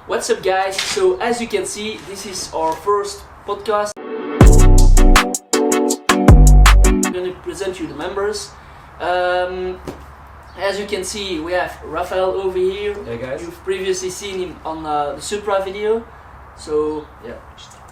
What's up guys? So as you can see, this is our first podcast. I'm going to present you the members. As you can see, we have Rafael over here. Hey guys. You've previously seen him on the Supra video. So yeah.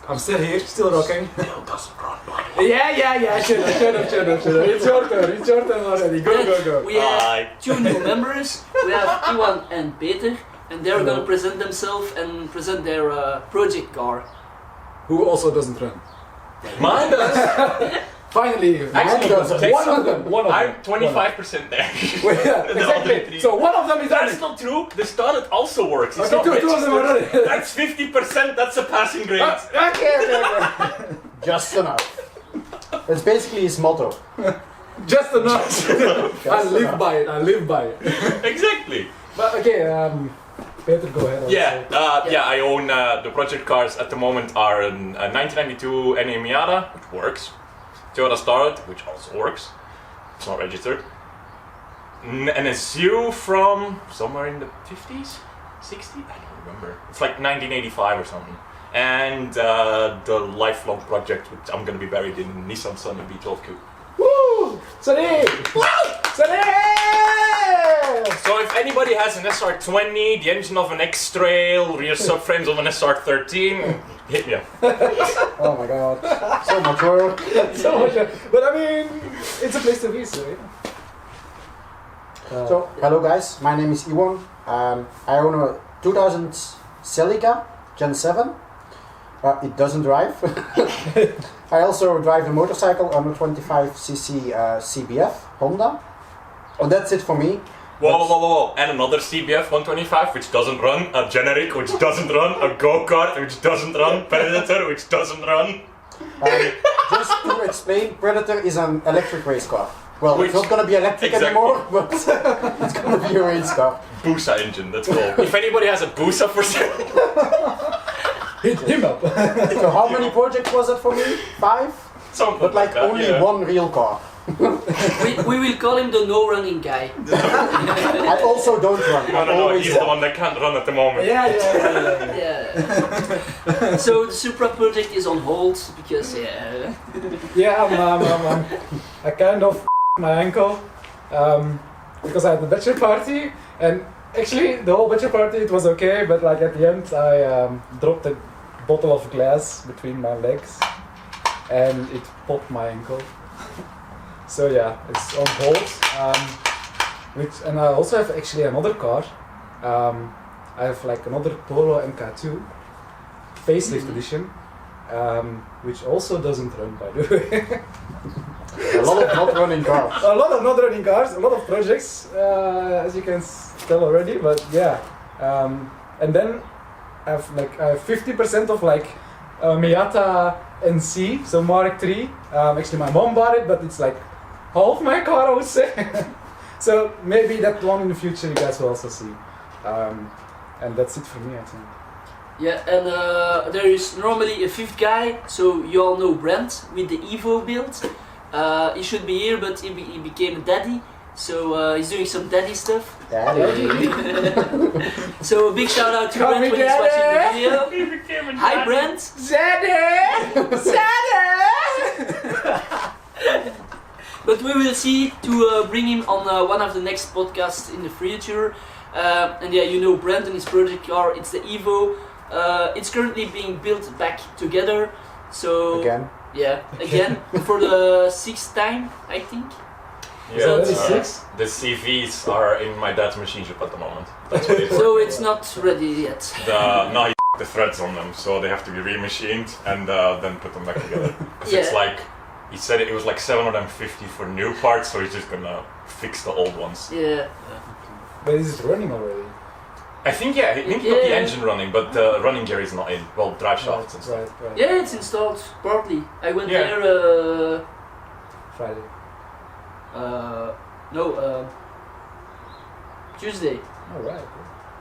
I'm still here, still rocking. Still doesn't run by. Yeah, shut up. It's your turn already. Go. We have two new members. We have Iwan and Peter. And they're going to present themselves and present their project car. Who also doesn't run. Mine does. Finally, Actually, one of them. I'm 25% there. Well, yeah, exactly. So one of them is running. That's not true. The Starlet also works. It's Okay, not two of them are running. That's 50%. That's a passing grade. Okay. Just enough. That's basically his motto. Just enough. I live by it. Exactly. But okay, Peter, go ahead. Yeah. I own the project cars at the moment are a 1992 NA Miata, which works. Toyota Starlet, which also works. It's not registered. An SU from somewhere in the 50s, 60s. I don't remember. It's like 1985 or something. And the lifelong project, which I'm gonna be buried in Nissan Sunny B12 Coupe. Woo! Sunny! So if anybody has an SR20, the engine of an X-Trail, rear subframes of an SR13, hit me up. Oh my god. So much work. So much. But I mean, it's a place to be, so yeah. So, hello guys, my name is Iwan. I own a 2000 Celica Gen 7. It doesn't drive. I also drive a motorcycle, 125cc CBF Honda. And that's it for me. Whoa. And another CBF 125 which doesn't run, a generic which doesn't run, a go-kart which doesn't run, Predator which doesn't run. Just to explain, Predator is an electric race car. Well, it's not gonna be electric anymore, but it's gonna be a race car. Busa engine, that's cool. If anybody has a Busa for sale. Hit him up. So how many projects was it for me? 5? Something But like that, only one real car. we will call him the no running guy. I also don't run. No, he's the one that can't run at the moment. Yeah. So the Supra project is on hold because I kind of my ankle because I had the bachelor party, and actually the whole bachelor party it was okay, but like at the end I dropped a bottle of glass between my legs and it popped my ankle. So yeah, it's on hold. And I also have actually another car. I have like another Polo MK2 facelift edition, which also doesn't run, by the way. A lot of not running cars. A lot of not running cars, a lot of projects, as you can tell already. But yeah, and then I have 50% of like Miata NC, so Mark III. Actually, my mom bought it, but it's like half my car, I would say. So maybe that one in the future you guys will also see. And that's it for me, I think. Yeah, and there is normally a fifth guy, so you all know Brent with the Evo build. He should be here, but he became a daddy, so he's doing some daddy stuff. Daddy. So a big shout out to Brent when he's watching the video. He became a Hi daddy. Brent! But we will see to bring him on one of the next podcasts in the future. And yeah, you know Brent and his project car, it's the Evo. It's currently being built back together. So Again. Yeah, again for the 6th time, I think. Yeah, the the CVs are in my dad's machine shop at the moment. That's what it's So it's not ready yet. No, he the threads on them, so they have to be remachined and then put them back together. Because it's like, he said it was like 750 for new parts, so he's just gonna fix the old ones. Yeah. But is it running already? I think he got the engine running, but the running gear is not in. Well, drive shafts and stuff. Right. Yeah, it's installed partly. I went there. Friday. Tuesday. All right.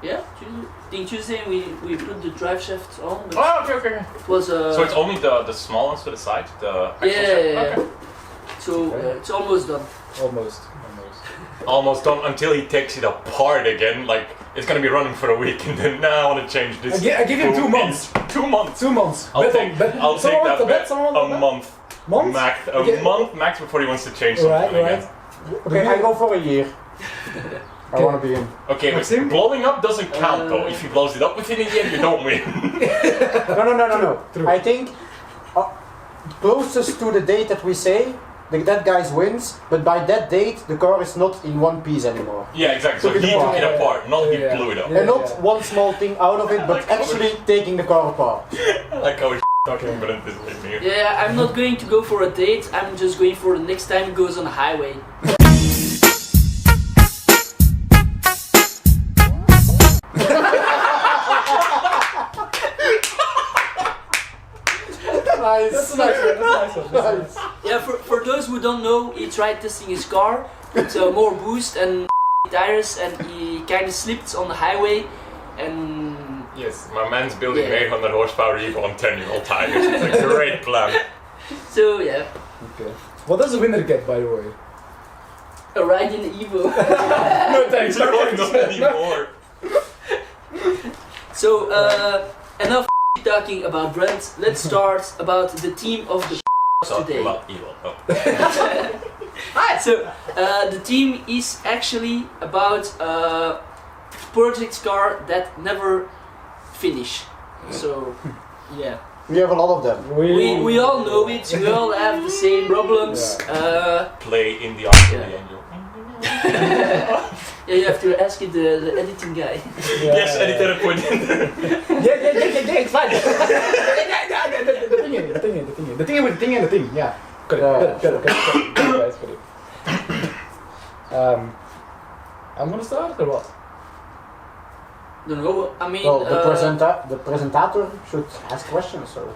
Yeah, Tuesday. I think Tuesday we put the drive shaft on. But Oh, okay. it was. So it's only the small ones to the side, the axle Yeah. shaft? Okay. So it's almost done. Almost. Almost done until he takes it apart again. Like it's gonna be running for a week, and then now I want to change this. I give him 2 months. 2 months. 2 months. I'll Bet take on- bet- I'll someone take wants that to bet, bet. someone wants to A bet? month. Month? Max. A Okay. month max before he wants to change something Right, again. right. Okay, I go for a year. I want to be in. Okay, but Maxim? blowing up doesn't count though. If he blows it up within a year, you don't win. No. True. I think closest to the date that we say, that guy wins, but by that date, the car is not in one piece anymore. Yeah, exactly. So Took it he took apart. it apart, not he Yeah. blew it up. Yeah. And not one small thing out of it, but actually taking the car apart. I like how he's talking about this in here. Yeah, I'm not going to go for a date. I'm just going for the next time it goes on the highway. Nice. That's a nice one. That's a nice one. That's a nice one. Yeah, for those who don't know, he tried testing his car with more boost and tires, and he kind of slipped on the highway. And Yes, my man's building Yeah. 800 horsepower Evo on 10-year-old tires. It's a great plan. so yeah, Okay. What does the winner get, by the way? a ride in the Evo. No thanks. No Not thanks. anymore. So enough talking about Brent. Let's start about the team of the today. About Evo. Oh. So the team is actually about project car that never finish. So yeah, We have a lot of them. we all know it. We all have the same problems. Play in the arms of the angel. Yeah, you have to ask it the editing guy. Yes, editor put in there. Yeah, it's fine. The thing with the thing and the thing, yeah. Got it, got it, guys, got it. I'm gonna start or what? Don't know. I mean, Well, the presentator should ask questions, so...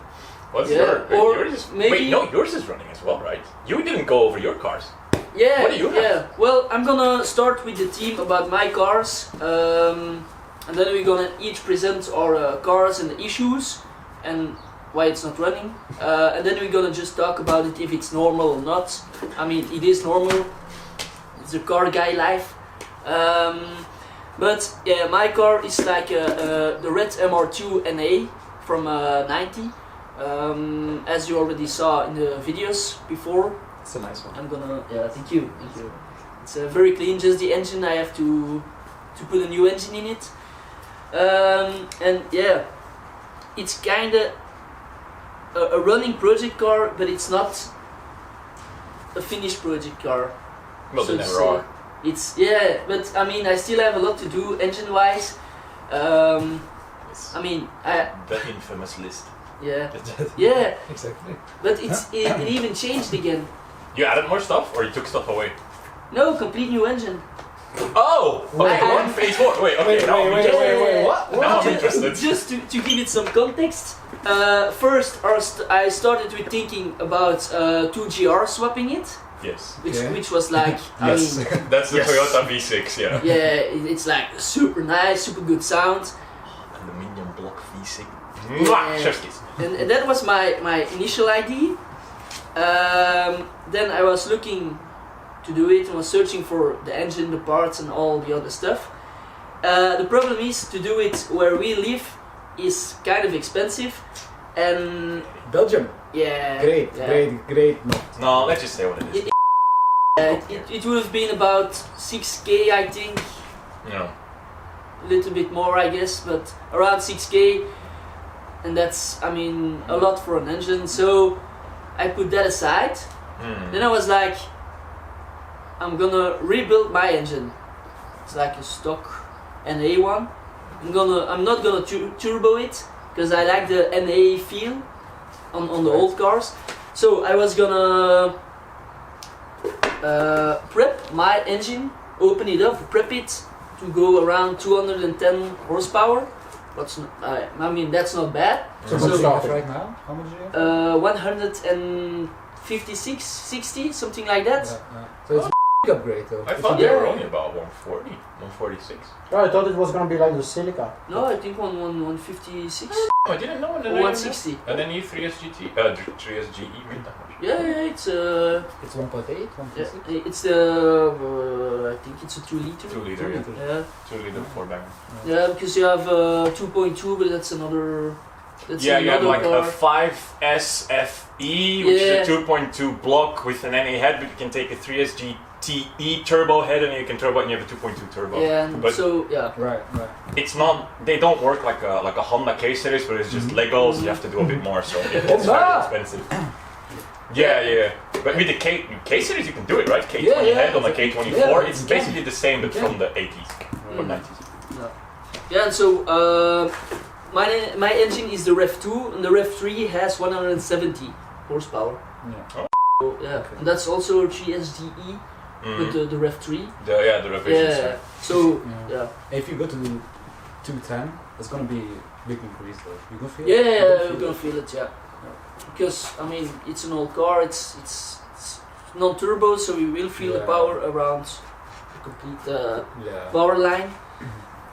What's Yeah, your? or Yours is, maybe- wait, no, yours is running as well, right? You didn't go over your cars. yeah, What do you have? yeah. Well, I'm gonna start with the team about my cars, and then we're gonna each present our cars and the issues and why it's not running, and then we're gonna just talk about it if it's normal or not. I mean, it is normal. It's a car guy life. But yeah, my car is like the red MR2 NA from 90. As you already saw in the videos before. It's a nice one. I'm gonna, yeah, thank you. It's very clean, just the engine, I have to put a new engine in it. And yeah, it's kinda a running project car, but it's not a finished project car. Well, so they to never say. are. It's, yeah, but I mean, I still have a lot to do engine-wise. It's I mean, the infamous list. yeah, yeah, Exactly. but it even changed again. You added more stuff, or you took stuff away? No, complete new engine. Oh, okay, Wait. one phase 4. Wait, okay, now I'm interested. wait, what? Now I'm interested. Just to give it some context, first I started with thinking about 2GR swapping it, Yes. which was like, I Yes, mean, that's the Yes. Toyota V6, yeah. yeah, it's like super nice, super good sound, Aluminium block V6. Yeah. Mwah! Chef's kiss. and that was my initial idea. Then I was looking to do it and was searching for the engine, the parts, and all the other stuff. The problem is to do it where we live is kind of expensive, and Belgium. yeah, Great, yeah. great. No. No, let's just say what it is. It would have been about 6k, I think, No. a little bit more, I guess, but around 6k, and that's, I mean, a lot for an engine. So I put that aside. Then I was like, I'm gonna rebuild my engine. It's like a stock NA one. I'm not gonna turbo it because I like the NA feel on the old cars. So I was gonna prep my engine, open it up, prep it to go around 210 horsepower. I mean, that's not bad. So How much good do you have starting. right now? How much do you have? 156, 60, something like that. Yeah. So it's a big upgrade though. I thought they were only about 140, 146. Oh, I thought it was gonna be like the Silica. No, I think 156. I didn't know. or 160. And then E3SGT, 3SGE made that much. Yeah, it's It's 1.8, 1.6. yeah, it's the I think it's a 2 liter. 2 liter, yeah. Yeah, 2 liter 4 banger. yeah, because you have 2.2, but that's another. That's Yeah, you have another like car. a 5SFE, which is a 2.2 block with an NA head, but you can take a 3SGTE turbo head and you can turbo and you have a 2.2 turbo. Yeah, and But so yeah. Right. it's not, they don't work like a Honda K-Series, but it's just Legos, you have to do a bit more, so it's very Honda! expensive. Yeah. But with the K-Series you can do it, right? K20 Yeah, yeah. head on the K24, Yeah, it's you can. basically the same, but You from the 80s or Mm. 90s. Yeah, and so my engine is the Rev 2, and the Rev 3 has 170 horsepower. Yeah. So, yeah, Okay. and that's also 3SGE with the Rev 3. The revisions. Yeah, so yeah. If you go to 210, it's gonna be big increase though. You gonna feel Yeah, it? we're gonna feel it, yeah. Because I mean, it's an old car. It's non-turbo, so we will feel the Yeah. power around the complete Yeah. power line.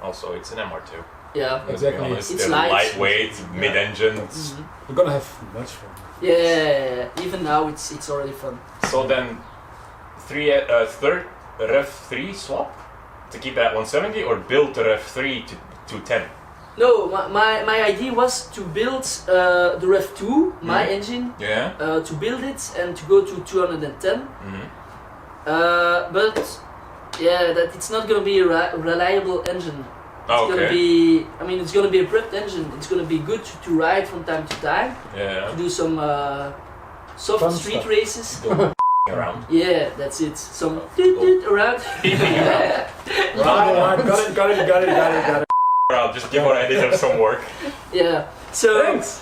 Also, it's an MR2. Yeah. Let's be Exactly. honest, It's they're light. lightweight, mid-engine. Mhm. We're gonna have much fun. Yeah. Even now, it's already fun. So then, third Rev 3 swap to keep it at 170, or build the Rev 3 to 210. No, my idea was to build the Rev 2, my engine, Yeah. to build it and to go to 210. Mm-hmm. But yeah, that it's not gonna be a reliable engine. It's Okay. gonna be, I mean, it's gonna be a prepped engine. It's gonna be good to ride from time to time, Yeah. to do some soft Fun street stuff. races. Around. Yeah, that's it. Some toot around. Right, got it. Around. Just give our editor some work. Yeah. So. Thanks.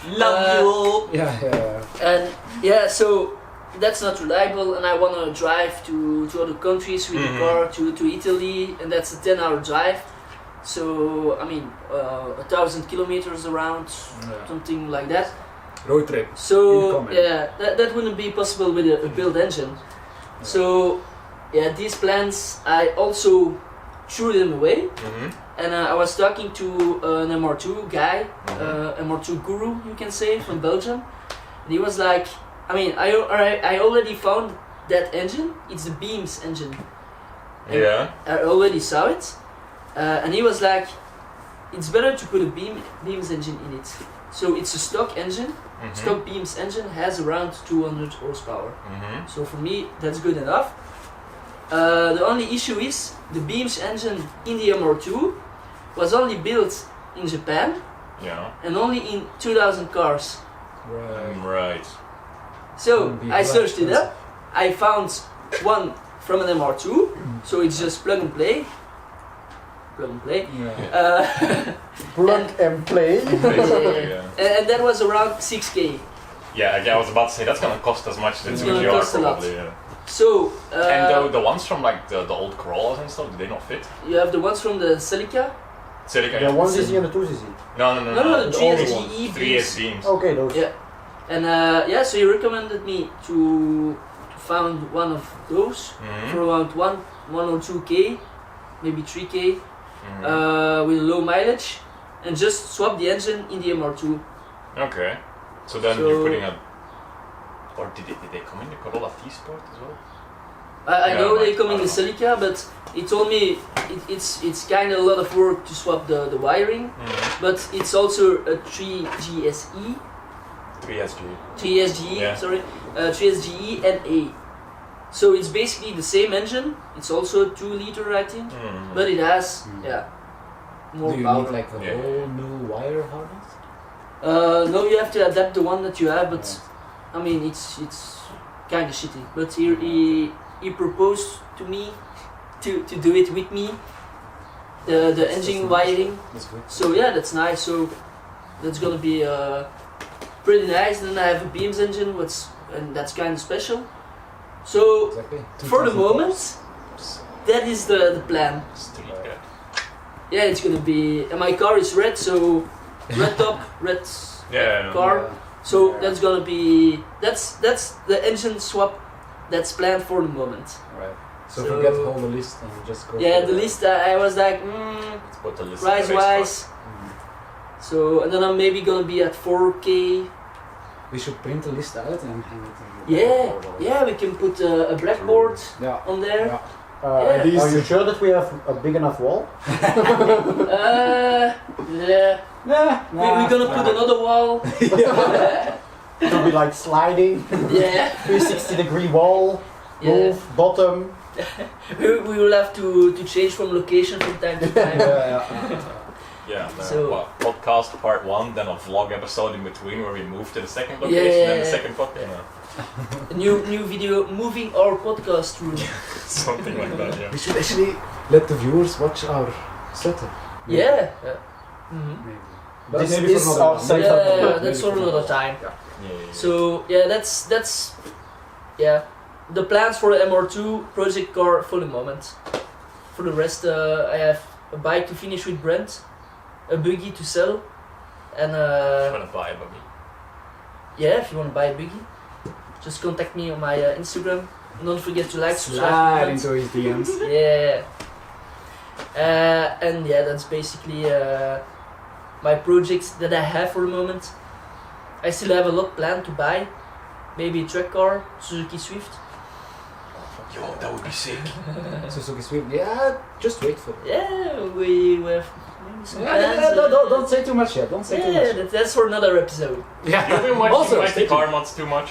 Love you. Yeah. And yeah, so that's not reliable, and I want to drive to other countries with the car, to Italy, and that's a 10-hour drive. So I mean, 1,000 kilometers around, Yeah. something like that. Road trip. So Incoming. yeah, that wouldn't be possible with a built engine. So yeah, these plans I also threw them away. Mm-hmm. And I was talking to an MR2 guy, MR2 guru, you can say, from Belgium. And he was like, I mean, I already found that engine. It's the Beams engine. And Yeah. I already saw it. And he was like, it's better to put a Beams engine in it. So it's a stock engine. Stock Beams engine has around 200 horsepower. Mm-hmm. So for me, that's good enough. The only issue is the Beams engine in the MR2 was only built in Japan Yeah. and only in 2,000 cars. Right. Right. So Wouldn't be I searched it expensive. up. I found one from an MR2, so it's just plug and play. Plug and play. Yeah. Plug and play. Basically, yeah. And that was around 6K. Yeah, I was about to say that's gonna cost as much as It's a gonna GR cost a lot. probably. Yeah. So And the ones from like the old Corollas and stuff, do they not fit? you have the ones from the Celica. Celica. The 1cc and the 2cc. No, No, the only 3SGE ones. 3S beams. Okay, those. Yeah. And yeah, so he recommended me to find one of those Mhm. for around 1 or 2K, maybe 3K, Mhm. with low mileage, and just swap the engine in the MR2. Okay. So then So- you're putting a. Or did they come in the Corolla T-Sport as well? I Yeah, know they right. come I in the don't know. Celica, but he told me it's kind of a lot of work to swap the wiring, but it's also a 3GSE, 3SG. 3SGE, Yeah. sorry, 3SGE NA. So it's basically the same engine. It's also a 2 liter, I think, but it has more Do you power. need like a Yeah. whole new wire harness? No, you have to adapt the one that you have, but I mean it's kind of shitty. But he proposed to me to do it with me, the engine nice. wiring. That's good. So yeah, that's nice. So that's gonna be pretty nice. Then I have a Beams engine, and that's kind of special. So Exactly. for the 2000 moment, cars. that is the plan. Street cat. Yeah, it's gonna be. And my car is red, so red top, red Yeah. car. Yeah. So that's gonna be that's the engine swap that's planned for the moment. Right. So, So- forget all the list and just go. Yeah, for the list I was like, Let's put the list. price wise, So and then I'm maybe gonna be at 4K. We should print a list out and hang it on the Yeah, blackboard. yeah, we can put a blackboard Yeah. on there. Yeah. Yeah. These- Are you sure that we have a big enough wall? Yeah. Nah, We're gonna put another wall. It will be like sliding, Yeah. 360-degree wall, Yeah. roof, bottom. We will have to change from location from time to time. Yeah, So- podcast part 1, then a vlog episode in between where we move to the second Yeah, location, yeah, then the yeah. second podcast. A new video, moving our podcast room. Something like that, yeah. We should actually let the viewers watch our setup. Yeah. Mhm. Maybe. But This maybe is for another our one. setup. Yeah, Maybe that's for for another time. Yeah. So yeah, that's yeah the plans for the MR2 project car for the moment. For the rest, I have a bike to finish with Brent, a buggy to sell, and I'm gonna buy a buggy. yeah, if you want to buy a buggy, just contact me on my Instagram. And don't forget to like, subscribe, Slide comment. into his DMs. Yeah. And yeah, that's basically my projects that I have for the moment. I still have a lot planned to buy. Maybe a track car, Suzuki Swift. Yo, that would be sick. Suzuki Swift. Yeah, just wait for it. Yeah, we have maybe some plans. Don't say too much yet. Don't say too Yeah, much. that's for another episode. Yeah. You've been watching Also, my stay car tuned. mods too much.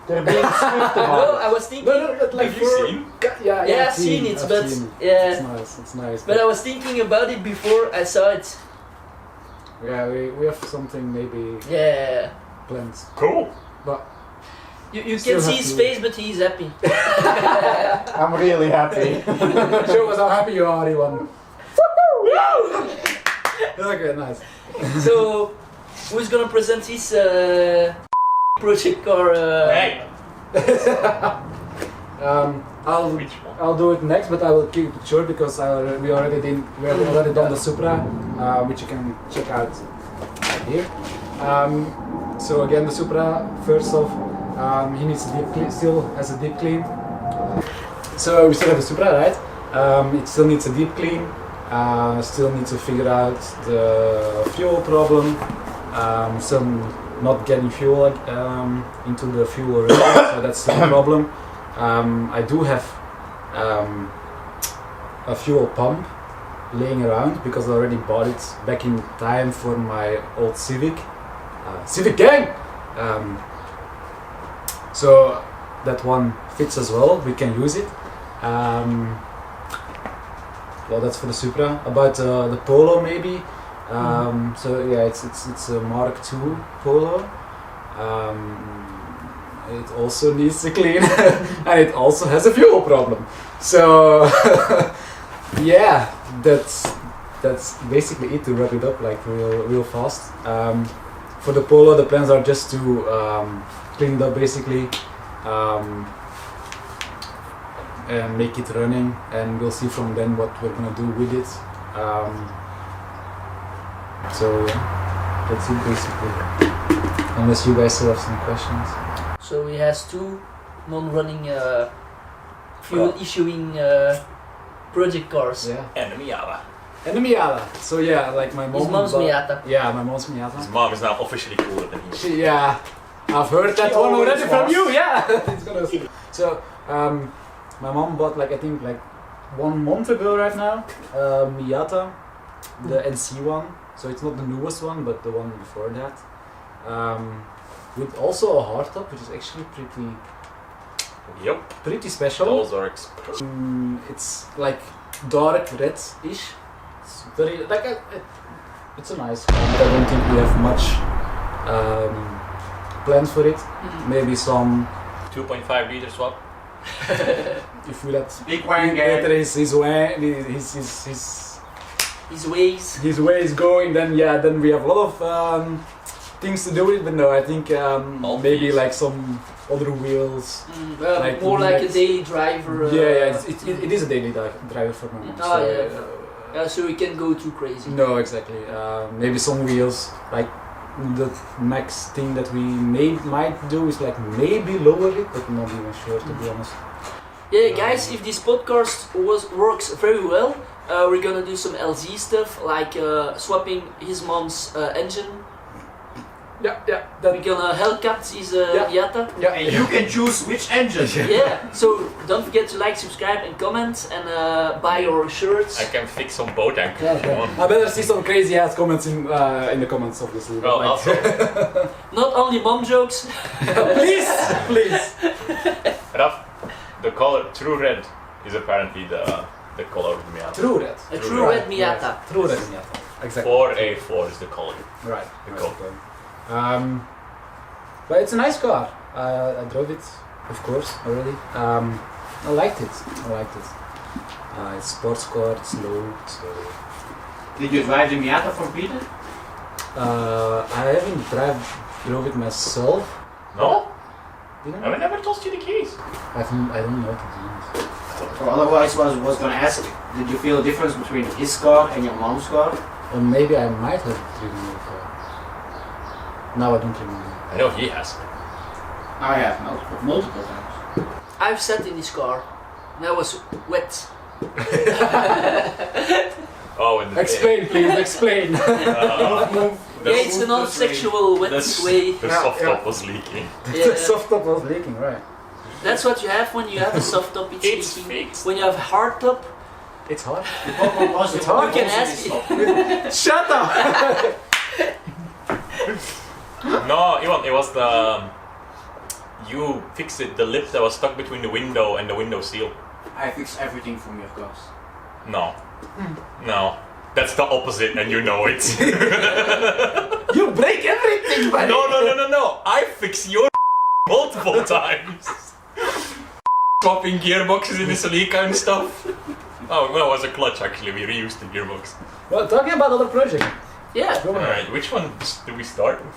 They're being strict No, about I was thinking. No, but like Have you for- seen? Yeah, Yeah, I've seen it, but I've seen it. yeah. It's nice. It's nice. But I was thinking about it before I saw it. Yeah, we have something maybe Yeah. planned. Cool. But You Still can see have his to- face, but he's happy. it. I'm really happy. show us how happy you are, Iwan. Okay, nice. So, who's gonna present his project car? Hey! Which one? I'll do it next, but I will keep it short because we have already done the Supra, which you can check out here. So again, the Supra. First off, he needs a deep clean. Still has a deep clean. So we still have the Supra, right? It still needs a deep clean. Still need to figure out the fuel problem. Still not getting fuel into the fuel range, so that's the problem. I do have a fuel pump laying around because I already bought it back in time for my old Civic. Civic gang! So that one fits as well, we can use it. Well, that's for the Supra. About the Polo maybe. So yeah, it's a Mark II Polo. It also needs to clean and it also has a fuel problem. So yeah, that's basically it to wrap it up like real fast. For the Polo, the plans are just to clean it up basically. And make it running, and we'll see from then what we're gonna do with it. So yeah, that's it basically. Unless you guys still have some questions. So he has two non-running fuel issuing project cars. Yeah. And the Miata. And the Miata. So yeah, like my mom. His mom's bought- Miata. Yeah, my mom's His Miata. mom is now officially cooler than he. Yeah, I've heard that She one always already from was. you. Yeah. It's gonna. So my mom bought like I think like 1 month ago right now, Miata, the NC one. So it's not the newest one, but the one before that. With also a hardtop, which is actually Yep. pretty special. Those are expensive. It's like dark red-ish. It's very like it's a nice car, but I don't think we have much plans for it. Maybe some 2.5 liter swap. if we let Big wang later gang. his way His ways. going, then yeah, then we have a lot of things to do with it. But no, I think All maybe these. like some other wheels. Well, Like more like a next- daily driver. Yeah, it is a daily driver for my mom. Oh, yeah. So we can go too crazy. No, exactly. Maybe some wheels. Like the next thing that we might do is like maybe lower it, but not even sure to be honest. Yeah, guys, if this podcast works very well, We're gonna do some LZ stuff, like swapping his mom's engine. Yeah. We're gonna Hellcat his Miata. Yeah. And you can choose which engine. Yeah, so don't forget to like, subscribe and comment and buy your shirts. I can fix some boat anchors Yeah, if you want. I better see some crazy ass comments in the comments, obviously. Well, Like- also, Not only mom jokes. please. Raf, the color True Red is apparently the color of the Miata. True red. A true Right, red Miata. right. True red Miata. Exactly. 4A4 is the color. Right. The right, color. okay. But it's a nice car. I drove it, of course, already. I liked it. It's sports car. It's low. So Did you drive the Miata from Peter? I haven't drove it myself. No? Didn't I never told you the keys. I don't know, to be honest. Or otherwise, I was going to ask, did you feel a difference between his car and your mom's car? Or maybe I might have driven the car. Now I don't remember. I know he has. I have multiple times. I've sat in this car and I was wet. Oh, and the Explain, please, explain. Yeah, it's a non-sexual wet way. The soft top was leaking. The soft top was leaking, right? That's what you have when you have a soft top, it's It's leaking. fixed. When you have a hard top, It's hot. The problem was It's the hard. you can ask Shut up! No, it was the... You fixed it, the lip that was stuck between the window and the window seal. I fixed everything from your cars. No. No. That's the opposite and you know it. You break everything, buddy! No. I fix your multiple times. Swapping gearboxes in the Celica and stuff. Oh, well, it was a clutch actually, we reused the gearbox. Well, talking about other projects. Yeah, Go ahead. Alright, which one do we start with?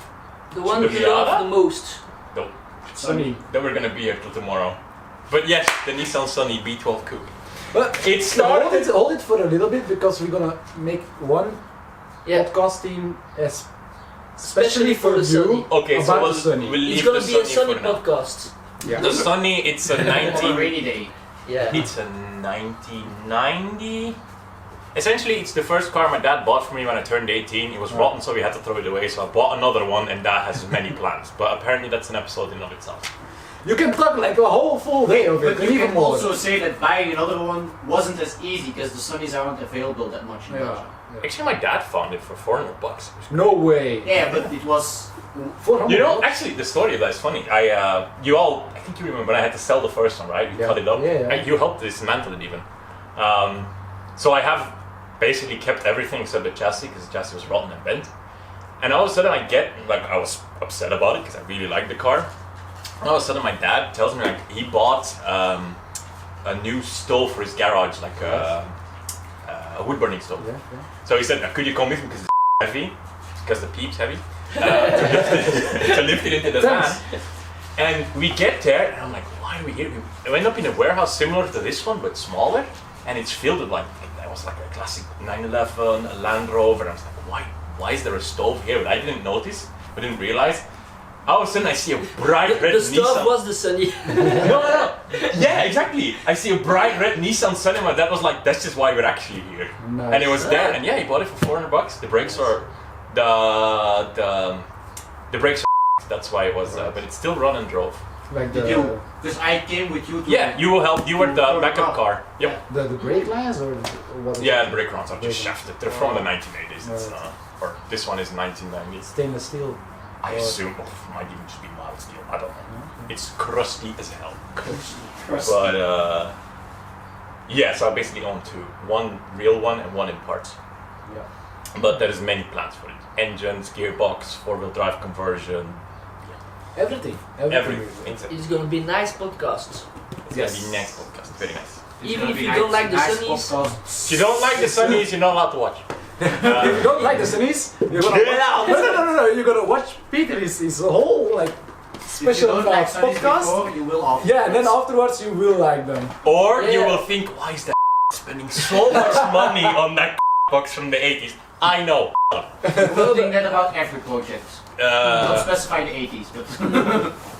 the one The you love Miata? the most. No. Sunny. Then we're gonna be here till tomorrow. But yes, the Nissan Sunny B12 Coupe. But It started... hold it for a little bit because we're gonna make one Yeah, podcasting especially for the Sunny. Okay, so about we'll the Sunny. leave It's gonna the be a Sunny sunny for now. podcast. Yeah. The Sunny, it's a On a 19... rainy day. Yeah. It's a 1990. Essentially, it's the first car my dad bought for me when I turned 18. It was rotten, so we had to throw it away. So I bought another one, and that has many plans. But apparently, that's an episode in and of itself. You can talk like a whole full day of it, But and you even can more. also say that buying another one wasn't as easy because the Sunnies aren't available that much in Belgium. Yeah. Actually, my dad found it for $400. No way. Yeah, but it was... 400 You know, bucks? actually, the story of that is funny. I think you remember, I had to sell the first one, right? We Yeah. cut it up. Yeah. You helped dismantle it even. So I have basically kept everything except the chassis because the chassis was rotten and bent. And all of a sudden I was upset about it because I really liked the car. And all of a sudden my dad tells me he bought a new stove for his garage, like a wood burning stove. Yeah. So he said, could you come with me because it's heavy, because the peep's heavy, to lift it into the Thanks. van. And we get there, and I'm like, why are we here? We end up in a warehouse similar to this one, but smaller, and it's filled with that was like a classic 911, a Land Rover. And I was like, why is there a stove here? But I didn't notice, I didn't realize. All of a sudden I see a bright red The Nissan. stuff was the Sunny. No. Yeah, exactly. I see a bright red Nissan Sunny, and my dad was like, that's just why we're actually here. Nice. And it was there, and yeah, he bought it for $400. The brakes are the brakes are that's why it was, but it still run and drove. Like Did you? Because I came with you to... Yeah, you will help. You were the For the backup car. car. Yep. the brake lines or what? Yeah, the brake rounds are just Brake shafted. They're from the 1980s. It's, Right. or this one is 1990s. Stainless steel. I assume. Oh, it might even just be mild steel. I don't know. It's crusty as hell. But yeah, so I basically own two. One real one and one in parts. Yeah. But there's many plans for it. Engines, gearbox, four-wheel drive conversion, Everything. everything. It's gonna be a nice podcast. It's gonna be next podcast. Very nice. It's Even gonna if be you don't like the nice Sunnies. podcast. If you don't like the Sunnies, you're not allowed to watch. If you don't like the Sunnies, you're gonna Get out! No, you're gonna watch Peter his whole like If you special don't like Sunnies podcast. before, you will afterwards. Yeah, and then afterwards you will like them. Or you Yeah. will think, why is that spending so much money on that box from the 80s? I know. You will think that about every project. Don't Uh, specify the 80s, but...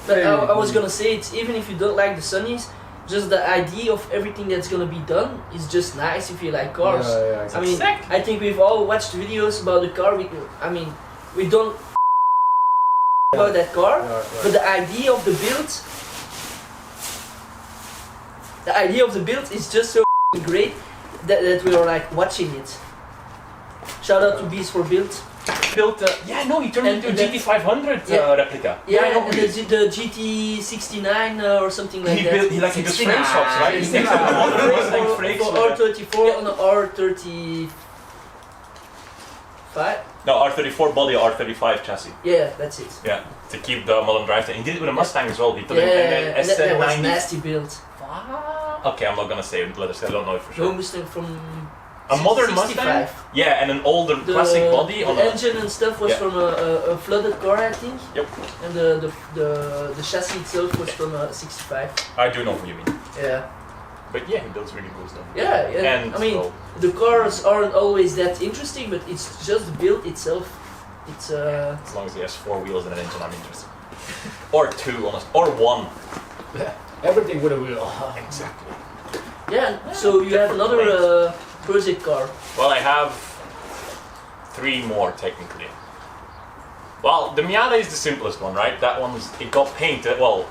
But I was gonna say it's even if you don't like the Sunnies, just the idea of everything that's gonna be done is just nice if you like cars. Yeah, I mean, Exactly. I think we've all watched videos about the car. We don't about that car, but the idea of the build is just so great that we are like watching it. Shout out to Beast for Build. Built, he turned And into a that- GT500 Yeah. replica. Yeah, I know and who it is. the GT69 or something like He that. built, he like does frame shops, right? He's next to the Mustang frames. For R34 on the R35. No, R34 body, R35 chassis. Yeah, that's it. Yeah, to keep the modern drivetrain. He did it with a Mustang as well. He took Yeah, an and that was SN90. nasty build. Okay, I'm not gonna say it. Let us say I don't know it for No sure. Mustang from A modern 65. Mustang? Yeah, and an older classic body on the a. engine and stuff was Yeah. from a flooded car, I think. Yep. And the chassis itself was from a 65. I do know who you mean. Yeah. But yeah, he builds really cool stuff. Yeah, yeah. And I mean, so, the cars aren't always that interesting, but it's just the build itself. It's as long as he has 4 wheels and an engine, I'm interested. Or 2, honest, or 1. Everything with a wheel. Exactly. yeah. So you have another project car. Well, I have 3 more technically. Well, the Miata is the simplest one, right? That one's, it got painted. Well,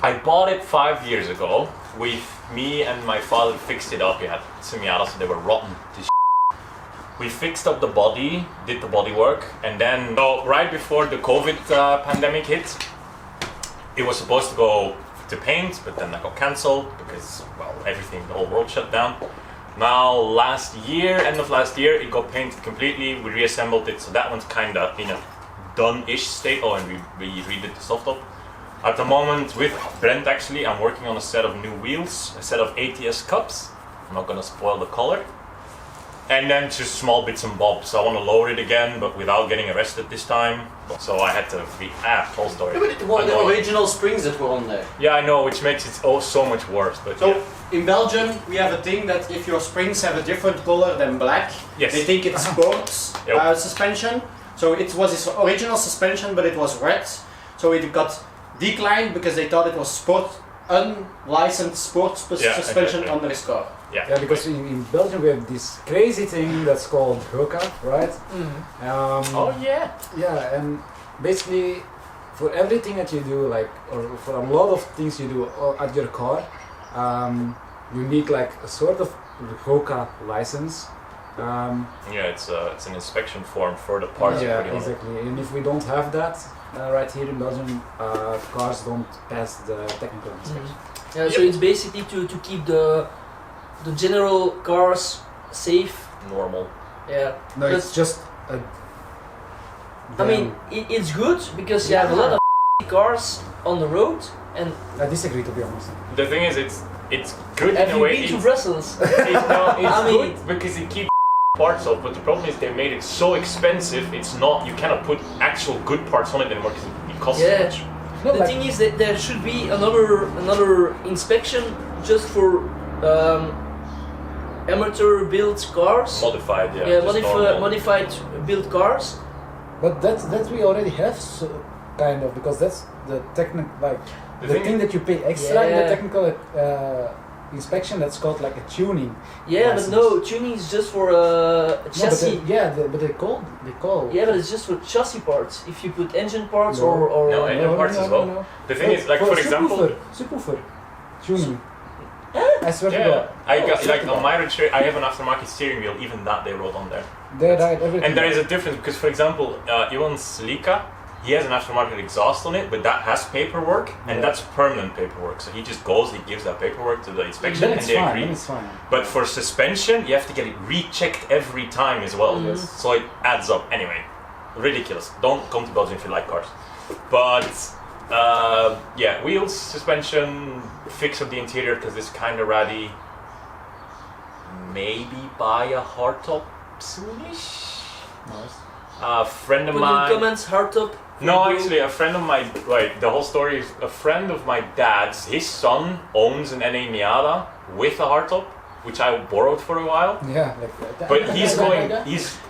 I bought it 5 years ago. With me and my father fixed it up. We had some Miata, so they were rotten to We fixed up the body, did the body work, and then right before the COVID pandemic hit, it was supposed to go to paint, but then that got cancelled because, well, everything, the whole world shut down. Now, end of last year, it got painted completely. We reassembled it, so that one's kind of in a done-ish state. Oh, and we redid the soft top. At the moment, with Brent actually, I'm working on a set of new wheels, a set of ATS cups. I'm not gonna spoil the color. And then just small bits and bobs. I want to lower it again, but without getting arrested this time. So I had to whole story. Well, the original springs that were on there. Yeah, I know, which makes it so much worse. But So yeah. in Belgium, we have a thing that if your springs have a different color than black, Yes. they think it's sports Yep. suspension. So it was its original suspension, but it was red. So it got declined because they thought it was unlicensed sports suspension exactly. on this car. Yeah, because in Belgium we have this crazy thing that's called hookah, right? Oh yeah. Yeah, and basically for everything that you do, like, or for a lot of things you do at your car, you need like a sort of hookah license. Yeah, it's an inspection form for the parts. Yeah, pretty much. exactly. And if we don't have that right here in Belgium, cars don't pass the technical inspection. Yeah, so it's basically to keep the general cars safe. Normal. Yeah. No, But- it's just a. I mean, it's good because you have a lot of cars on the road, and I disagree, to be honest. The thing is, it's good have in a you way. been to It's, Brussels? it's I mean- good because it keeps parts off, but the problem is they made it so expensive. It's not, you cannot put actual good parts on it anymore because it costs Yeah. so much. No, The like, thing is that there should be another inspection just for amateur built cars. Modified, yeah. just normal. Modified built cars. but that we already have, so, kind of, because that's the technical, like, The the thing thing that you pay extra in the Yeah. technical inspection. That's called like a tuning. Yeah, license. but no, tuning is just for chassis. But they call. Yeah, but it's just for chassis parts. If you put engine parts No. or No, engine parts as well. The thing is, like, for example. subwoofer tuning. I swear to Yeah, God. I got swear like to on God. my registration, I have an aftermarket steering wheel. Even that they wrote on there. They write everything. And there is a difference because, for example, Ivan's Lika, he has an aftermarket exhaust on it, but that has paperwork, and Yeah. that's permanent paperwork. So he just goes, he gives that paperwork to the inspection, Then and it's they fine. agree. Then it's fine. But for suspension, you have to get it rechecked every time as well. Mhm. So it adds up. Anyway, ridiculous. Don't come to Belgium if you like cars. But yeah, wheels, suspension, fix of the interior because it's kind of ratty. Maybe buy a hardtop soonish. Nice. A friend of Put in mine. comments, hardtop. No, actually, a friend of my, right, the whole story is a friend of my dad's, his son owns an NA Miata with a hardtop, which I borrowed for a while. Yeah, like that. But he's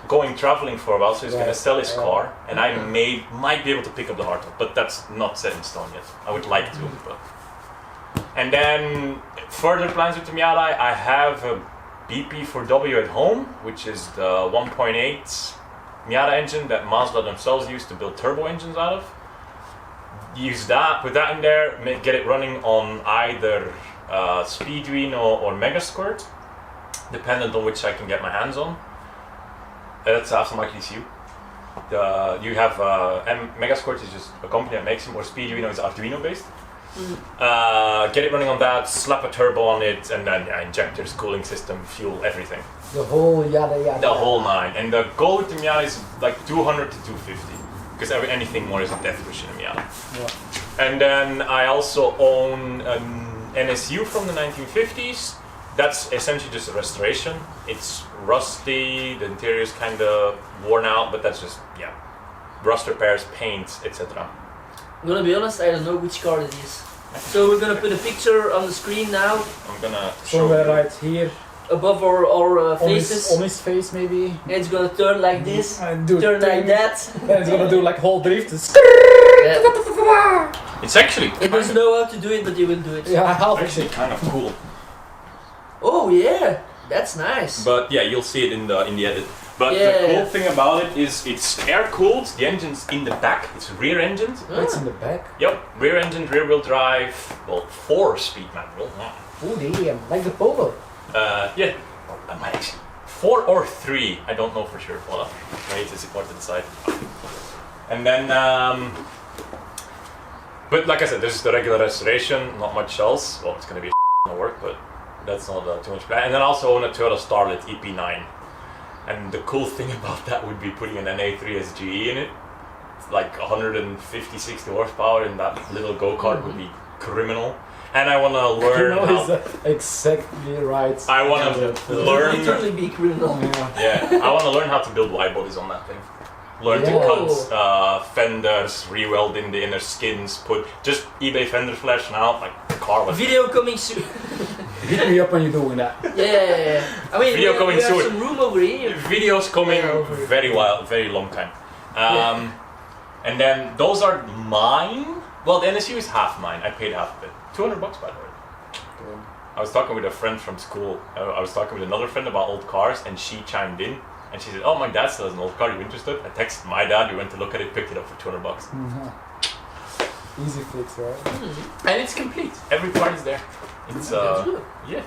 going traveling for a while, so he's Yeah, gonna sell his yeah. car, and I might be able to pick up the hardtop, but that's not set in stone yet. I would like to, but And then further plans with the Miata, I have a BP4W at home, which is the 1.8 Miata engine that Mazda themselves used to build turbo engines out of. Use that, put that in there, get it running on either Speedwino or Megasquirt, dependent on which I can get my hands on. That's aftermarket ECU. You have Megasquirt is just a company that makes them, or Speedwino is Arduino based. Get it running on that, slap a turbo on it, and then injectors, cooling system, fuel, everything. The whole yada yada. The whole nine. And the goal with the Miata is like 200 to 250. Because anything more is a death wish in a Miata. Yeah. And then I also own an NSU from the 1950s. That's essentially just a restoration. It's rusty, the interior is kind of worn out, but that's just, rust repairs, paints, etc. I'm gonna be honest, I don't know which car it is. So we're gonna put a picture on the screen now. I'm gonna show Somewhere you. right here. Above our faces. On his face maybe. And it's gonna turn like this, And do turn like that. Then it's gonna do like whole drift. Yeah. It's actually He doesn't know how to do it, but he will do it. Yeah, half actually it. kind of cool. Oh yeah, that's nice. But yeah, you'll see it in the edit. But Yeah. the cool thing about it is it's air cooled. The engine's in the back. It's rear engined. It's in the back. Yep, rear engine, rear wheel drive. Well, 4-speed manual. Oh damn, like the Polo. Yeah, I might actually 4 or 3. I don't know for sure. Well, I need to support to decide. And then, but like I said, this is the regular restoration. Not much else. Well, it's gonna be a work, but that's not too much plan. And then I also own a Toyota Starlet EP9. And the cool thing about that would be putting an NA3 SGE in it. It's like 150, 60 horsepower, and that little go-kart would be criminal. And I want to learn how... exactly right. I want to learn... Literally be criminal. Yeah, I want to learn how to build wide bodies on that thing. Learn to cut fenders, re-weld in the inner skins, put just eBay fender flash now, like the car was... Video coming soon. Hit me up when you're doing that. Yeah. I mean, Video coming we have soon. some room over here. Videos coming Yeah, over here. very long time. And then those are mine. Well, the NSU is half mine. I paid half of it. $200 by the way. I was talking with a friend from school. I was talking with another friend about old cars, and she chimed in. And she said, "Oh, my dad still has an old car. You interested?" I texted my dad. We went to look at it, picked it up for $200. Easy fix, right? And it's complete. Every part is there. It's That's good. yeah.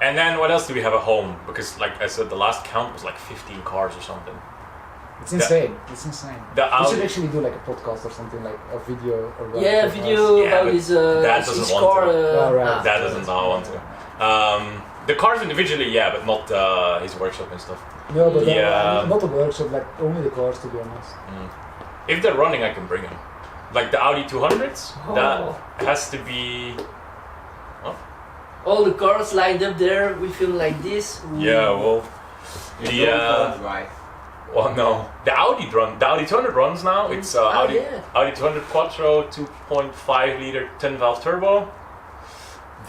And then what else do we have at home? Because like I said, the last count was like 15 cars or something. It's insane. It's insane. The We Audi- should actually do like a podcast or something, like a video about Yeah, it. video Yeah, about but his Dad doesn't his want car. to. Right. Dad doesn't know I want to. The cars individually, yeah, but not his workshop and stuff. No, but Yeah. not a workshop, like only the cars, to be honest. If they're running, I can bring them. Like the Audi 200s, Oh. that has to be. All the cars lined up there. We film like this. Ooh. Yeah, well, Right. well, no, the Audi 200 runs now. It's Audi 200 Quattro 2.5 liter 10 valve turbo.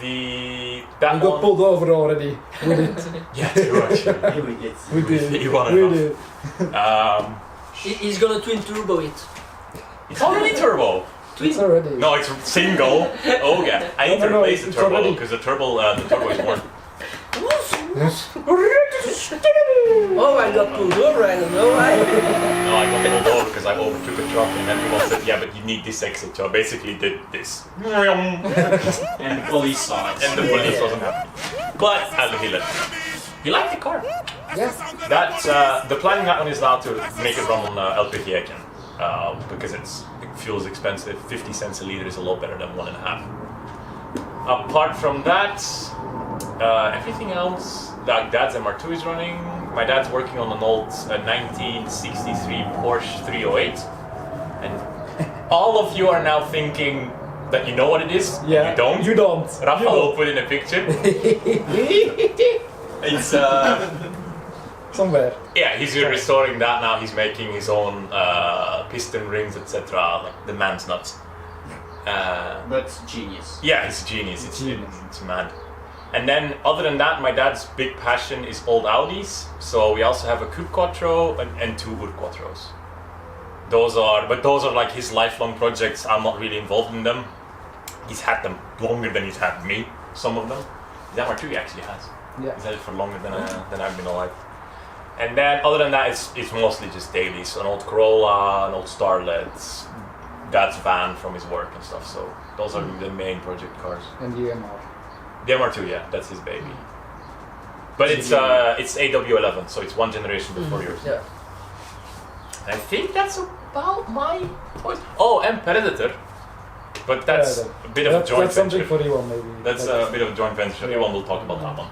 We That got one, pulled over already. We did. yeah, too actually. We did. You wanna We know? did. He's gonna twin turbo it. It's already turbo. It's already. No, it's single. Oh yeah, I need to No, replace the it's turbo already- because the turbo is worn. Oh, I got pulled over. I don't know why. No, I got pulled over because I overtook a truck, and everyone said, "Yeah, but you need this exit." So I basically did this, And the police saw it. and the police wasn't happy. But he liked the car. Yeah. That the plan in that one is now to make it run on LPG again, because fuel is expensive. 50 cents a liter is a lot better than 1.5. Apart from that, everything else, Dad's MR2 is running. My dad's working on an old 1963 Porsche 308, and all of you are now thinking that you know what it is. Yeah. You don't. You don't. Rafa You will don't. put in a picture. It's Somewhere. yeah, he's restoring that now. He's making his own piston rings, etc. Like the man's nuts. But genius. Yeah, he's a genius. It's Genius. it's mad. And then, other than that, my dad's big passion is old Audis. So we also have a Coupe Quattro and 2 Ur Quattros. Those are like his lifelong projects. I'm not really involved in them. he's had them longer than he's had me. Some of them. The MR2 he actually has. Yeah. He's had it for longer than I've been alive. And then other than that, it's mostly just dailies. An old Corolla, an old Starlet, Dad's van from his work and stuff. So those are the main project cars. And the MR. The MR2, yeah, that's his baby. But it's AW11, so it's one generation before yours. Yeah. I think that's about my toys. Oh, and Predator. But that's a bit of a joint That's something venture. for Iwan, maybe. That's a bit of a joint venture. Everyone will talk about that one.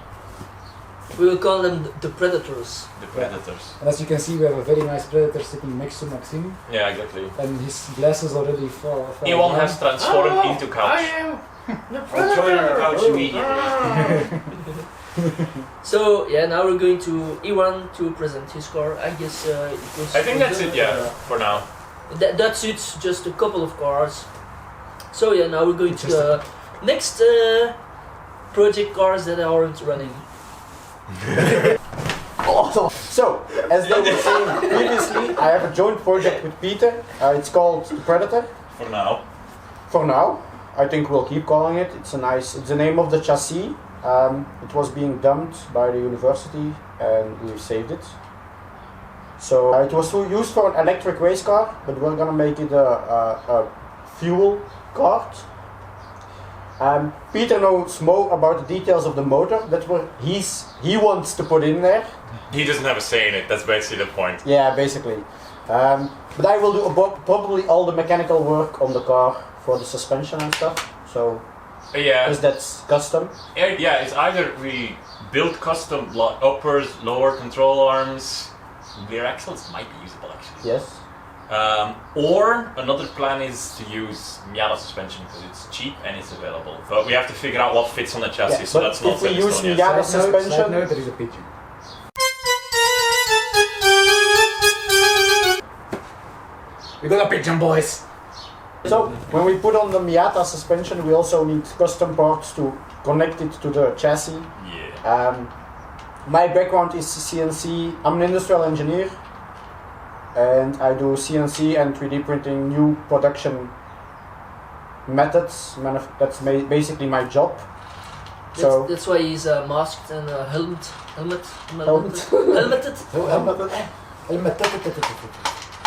We will call them the Predators. The Predators. And as you can see, we have a very nice Predator sitting next to Maxime, Yeah, exactly. and his glasses already fall Iwan down. has transformed into couch. I'll join on the couch immediately. So yeah, now we're going to Iwan to present his car. I guess it was. I think that's it, yeah, for now. That suits just a couple of cars. So yeah, now we're going to the next project cars that aren't running. So, as they were saying previously, I have a joint project with Peter. It's called the Predator. For now. For now, I think we'll keep calling it. It's the name of the chassis. It was being dumped by the university, and we saved it. So it was used for an electric race car, but we're gonna make it a fuel kart. Peter knows more about the details of the motor that he wants to put in there. He doesn't have a say in it, that's basically the point. Yeah, basically. But I will do probably all the mechanical work on the car for the suspension and stuff. So, Yeah. because that's custom. Yeah, it's either we build custom uppers, lower control arms, rear axles might be usable actually. Yes. Or another plan is to use Miata suspension because it's cheap and it's available. But we have to figure out what fits on the chassis, Yeah, so but that's not if we set in use stone yet. Miata Side note, suspension. there is a pigeon. We got a pigeon, boys. So when we put on the Miata suspension, we also need custom parts to connect it to the chassis. Yeah. My background is CNC. I'm an industrial engineer, and I do CNC and 3D printing new production methods. That's basically my job. So That's why he's masked and helmeted.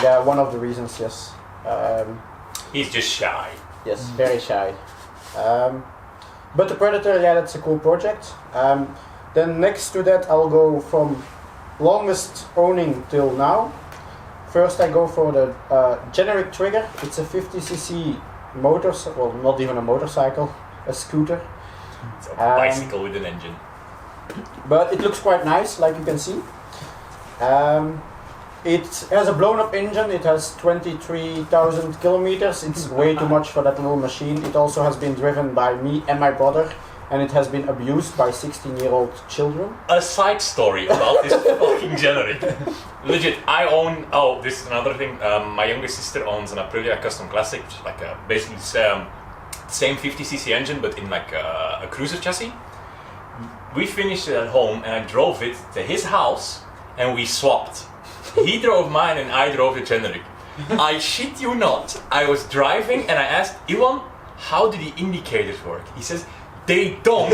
yeah, one of the reasons, yes. He's just shy. Yes, very shy. But the Predator, yeah, that's a cool project. Then next to that, I'll go from longest owning till now. First, I go for the generic trigger. It's a 50cc motor, well, not even a motorcycle, a scooter. It's a bicycle with an engine. But it looks quite nice, like you can see. It has a blown-up engine. It has 23,000 kilometers. It's way too much for that little machine. It also has been driven by me and my brother, and it has been abused by 16-year-old children. A side story about this fucking generic. Legit, I own. Oh, this is another thing. My younger sister owns an Aprilia Custom Classic, which is like basically same 50cc engine, but in like a cruiser chassis. We finished it at home, and I drove it to his house, and we swapped. He drove mine, and I drove the generic. I shit you not. I was driving, and I asked Iwan, "How do the indicators work?" He says, "They don't,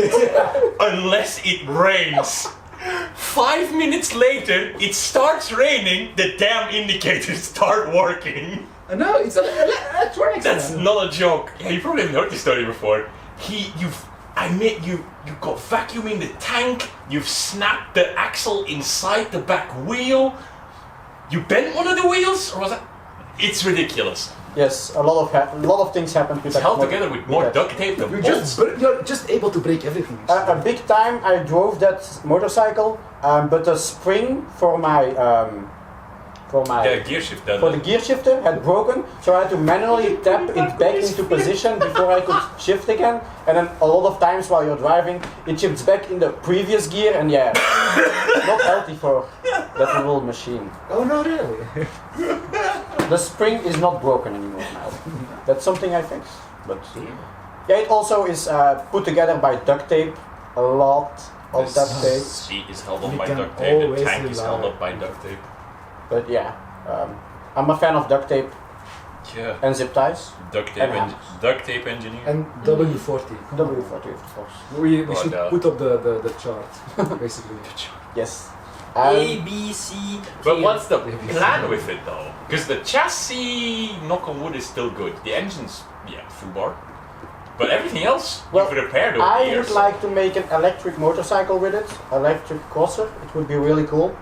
unless it rains." 5 minutes later, it starts raining, the damn indicators start working. No, it's electronics. That's not a joke. Yeah, you probably haven't heard this story before. You got vacuum in the tank, you've snapped the axle inside the back wheel, you bent one of the wheels, or was that? It's ridiculous. Yes, a lot of things happened with It's that. held together with more duct tape than bolts. You're just able to break everything. A big time I drove that motorcycle, but the spring for The gear shift does for the it. gear shifter had broken, so I had to manually tap it back into position before I could shift again. And then a lot of times while you're driving, it shifts back in the previous gear, and yeah, not healthy for that little machine. Oh no, really? The spring is not broken anymore now. That's something I fixed. But yeah, it also is put together by duct tape. A lot of duct tape. Seat is held up You by can duct tape, the always tank is held rely. up by duct tape. But yeah, I'm a fan of duct tape. Yeah. and zip ties. Duct tape, And hammers. duct tape engineer. And W40. W40 of course. We Oh, should yeah. put up the chart, basically. Yes. A, B, C. But T. what's the plan with it though? Because the chassis, knock on wood, is still good. The engine's, full bar. But everything else, Well, you've repaired over the I years. would like to make an electric motorcycle with it, electric crosser. It would be really cool.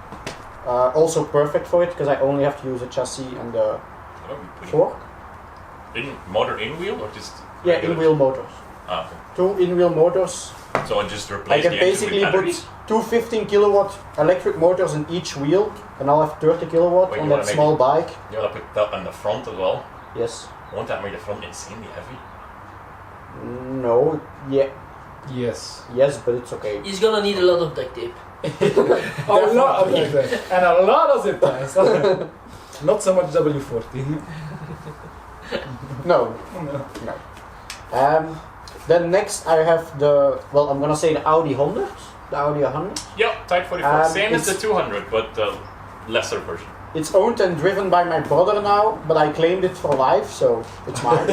Also perfect for it because I only have to use a chassis and the What are we putting? fork. Motor in wheel or just? Yeah, regular? in-wheel motors. Ah, okay. 2 in-wheel motors. So I just I replace can the engine basically with put batteries? 2 15 kilowatt electric motors in each wheel, and I'll have 30 kilowatt Wait, on you that wanna make small bike. You gotta put that on the front as well. Yes. Won't that make the front insanely heavy? No. Yeah. Yes. Yes, but it's okay. He's gonna need a lot of duct tape. A lot of that. And a lot of zip ties. Not so much W40. No. Then next I have I'm gonna say the Audi 100. The Audi 100. Yeah, Type 44. Same as the it's- 200, but lesser version. It's owned and driven by my brother now, but I claimed it for life, so it's mine.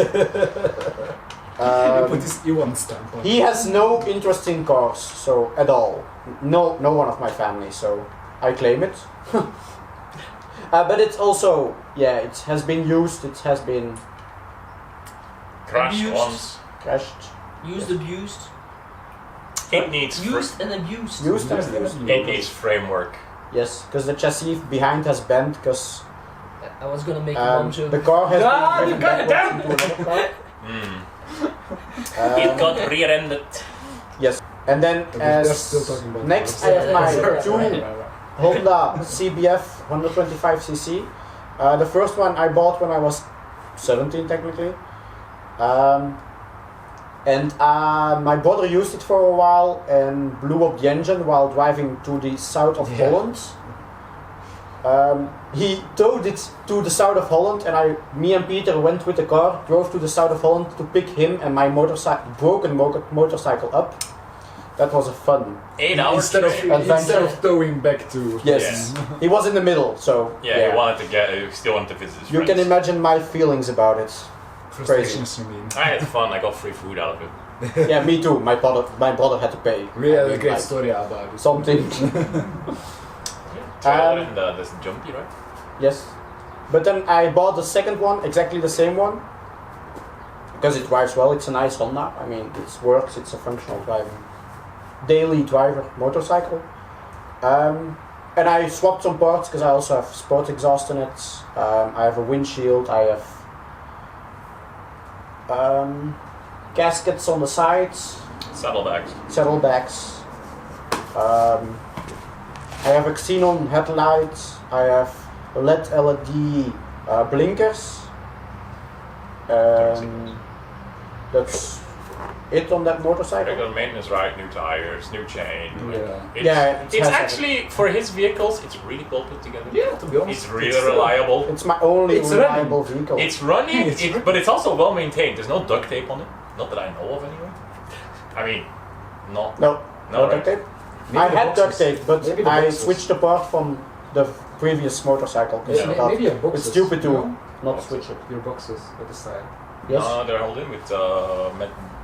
He put his E1 stamp on. He has no interest in cars, so at all. No one of my family, so I claim it. But it's also, it has been used. It has been Crashed Abused. once. crashed, Used, abused. It needs Used and abused. used and abused. it needs framework. Yes, because the chassis behind has bent, because I was gonna make a bomb joke. the car has Ah, been you driven got it backwards into another car. It Um, got rear-ended. Yes, and then They're still talking about next I cars. have my Yeah, two right. Honda CBF 125cc. The first one I bought when I was 17 technically. And my brother used it for a while and blew up the engine while driving to the south of Holland. He towed it to the south of Holland, and me and Peter went with the car, drove to the south of Holland to pick him and my broken motorcycle up. That was a fun. 8 hours Instead of, trip. instead of towing back to... Yes, he was in the middle, so Yeah, he wanted to he still wanted to visit his you friends. can imagine my feelings about it. Frustrations, you mean. I had fun, I got free food out of it. Yeah, me too. My brother had to pay. We had I a mean, great like, story about it. Something. And there's jumpy, right? Yes. But then I bought the second one, exactly the same one. Because it drives well, it's a nice Honda. I mean, it works, it's a functional driving. Daily driver motorcycle. And I swapped some parts because I also have sport exhaust in it. I have a windshield, I have gaskets on the sides, Saddlebags. saddlebags. I have a xenon headlights. I have LED blinkers. That's it on that motorcycle. Regular maintenance, right? New tires, new chain. Yeah. It's, Yeah, it it's has actually, for his vehicles, it's really well put together. Yeah, to be honest. It's really reliable. It's my only It's reliable vehicle. It's running, It's running. but it's also well maintained. There's no duct tape on it. Not that I know of anyway. I mean, no. no right? duct tape. Maybe I the had boxes. duct tape, but Maybe the I boxes. switched apart from the previous motorcycle because Yeah. I thought Maybe a boxes. it's stupid to No? not switch it. Your boxes at the side. Yes. No, they're held in with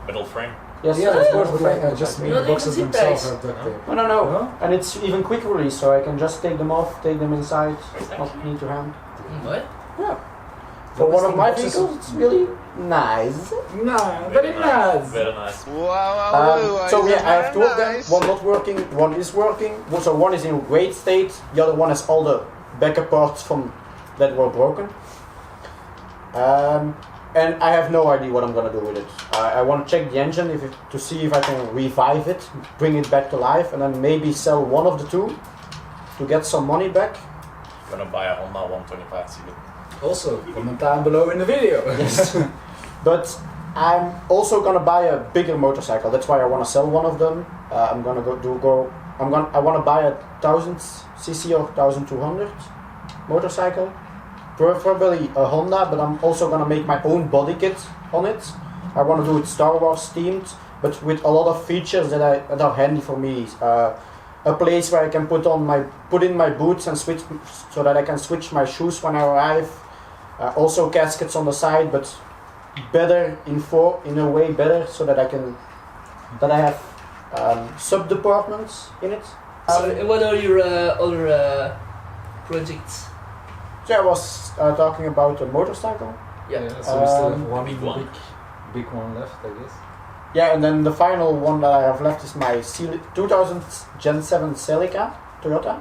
metal frame. Yes. Yeah, of course, but like, I motorcycle. just mean No, the they boxes can zip themselves ties. have duct tape. No. No? And it's even quick release, so I can just take them off, take them inside, Exactly. not need to hand. What? Yeah. For one of my vehicles, it's really nice. Nah, very nice. Very nice. So yeah, I have two of them. One not working, one is working. So one is in great state. The other one has all the backup parts from that were broken. And I have no idea what I'm gonna do with it. I want to check the engine to see if I can revive it, bring it back to life, and then maybe sell one of the two to get some money back. Gonna buy a Honda 125 CV. Also, comment down below in the video. Yes. But I'm also gonna buy a bigger motorcycle. That's why I want to sell one of them. I'm gonna I want to buy a 1000cc or 1200 motorcycle, preferably a Honda. But I'm also gonna make my own body kit on it. I want to do it Star Wars themed, but with a lot of features that are handy for me. A place where I can put in my boots and switch, so that I can switch my shoes when I arrive. Also gaskets on the side, but better in a way better, so that I have sub departments in it. What are your other projects? So I was talking about a motorcycle. Yeah. So we still have one big one. big one left, I guess. Yeah, and then the final one that I have left is my 2000 Gen 7 Celica Toyota.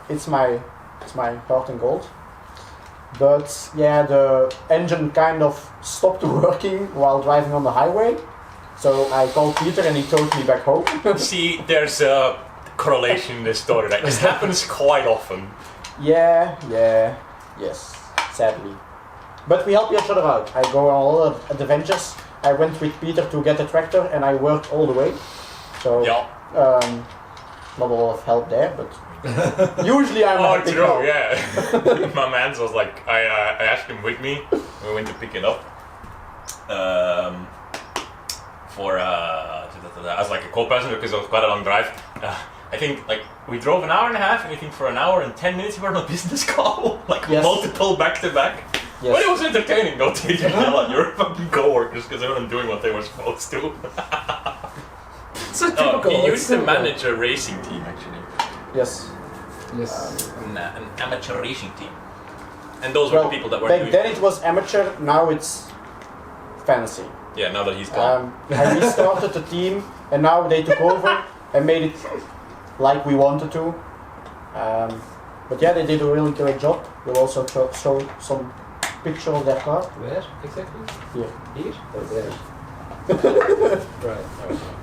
It's my heart and gold. But yeah, the engine kind of stopped working while driving on the highway. So I called Peter and he towed me back home. See, there's a correlation in this story. Like, this happens quite often. Yes, sadly. But we help each other out. I go on all the adventures. I went with Peter to get a tractor and I worked all the way. So, Yeah. not a lot of help there, but usually I'm Oh, a big true, help. yeah. My man was like, I asked him with me. We went to pick it up. As like a co-passenger, because it was quite a long drive. I think like we drove an hour and a half, and I think for an hour and 10 minutes we were on a business call, like Yes. multiple back to back. Yes. But it was entertaining. Don't take it yell at your fucking coworkers because they weren't doing what they were supposed to. So typical. He it's used to typical. manage a racing team actually, Yes. Yes. an amateur racing team, and those were Well, the people that were back doing. then it was amateur, now it's fancy. Yeah, now that he's gone. I restarted the team and now they took over and made it like we wanted to. But yeah, they did a really great job. We'll also show some picture of their car. Where exactly? Here. Here or there? Right.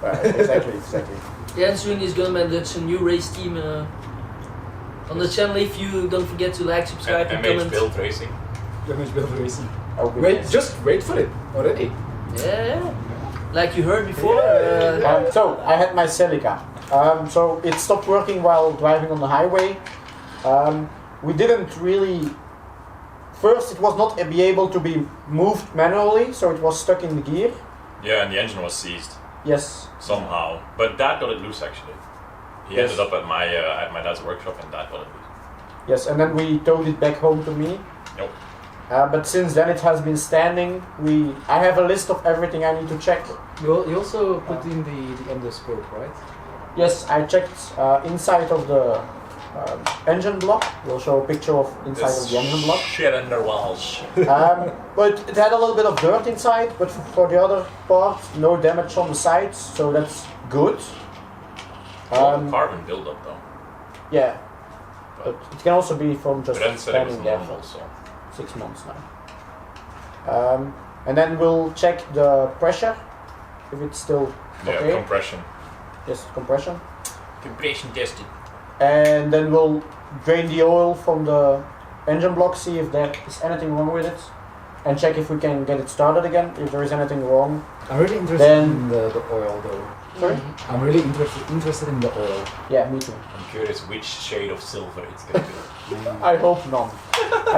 Right, exactly. Yeah, and soon he's gonna manage a new race team on the channel. If you don't forget to like, subscribe, and MH comment. Build Racing. MHB racing. Oh, we Wait, just wait for it already. Yeah, like you heard before. So I had my Celica. So it stopped working while driving on the highway. We didn't really. First, it was not be able to be moved manually, so it was stuck in the gear. Yeah, and the engine was seized Yes. somehow. But Dad got it loose actually. He Yes. ended up at my dad's workshop, and Dad got it loose. Yes, and then we towed it back home to me. Yep. But since then it has been standing. I have a list of everything I need to check. You also put in the endoscope, right? Yes, I checked inside of the engine block. We'll show a picture of inside of the engine block. Shit under walls. But it had a little bit of dirt inside, but for the other part, no damage on the sides, so that's good. Carbon buildup though. Yeah, but it can also be from just Brent said it was standing there normal, for so. 6 months now. And then we'll check the pressure, if it's still Yeah, okay. compression. Yes, compression. Compression tested. And then we'll drain the oil from the engine block, see if there is anything wrong with it, and check if we can get it started again. If there is anything wrong, I'm really interested Then- in the oil though. sorry. I'm really interested in the oil. Yeah, me too. I'm curious which shade of silver it's gonna be. I hope none.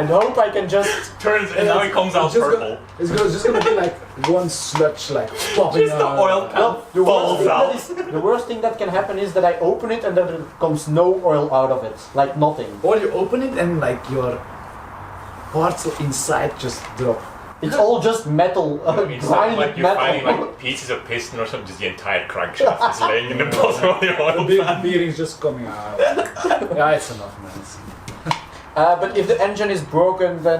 I hope I can just. Turns and now it comes out It's just purple. It's just gonna be like one sludge like popping Just the out. oil pan The worst, falls thing that out. is, the worst thing that can happen is that I open it and then there comes no oil out of it, like nothing. Or you open it and like your parts inside just drop. It's all just metal, It's not grinded like you're finding metal. like pieces of piston or something, just the entire crankshaft is laying in the bottom of the The oil pan. bearing's just coming out. Yeah, it's enough, man. But if the engine is broken, then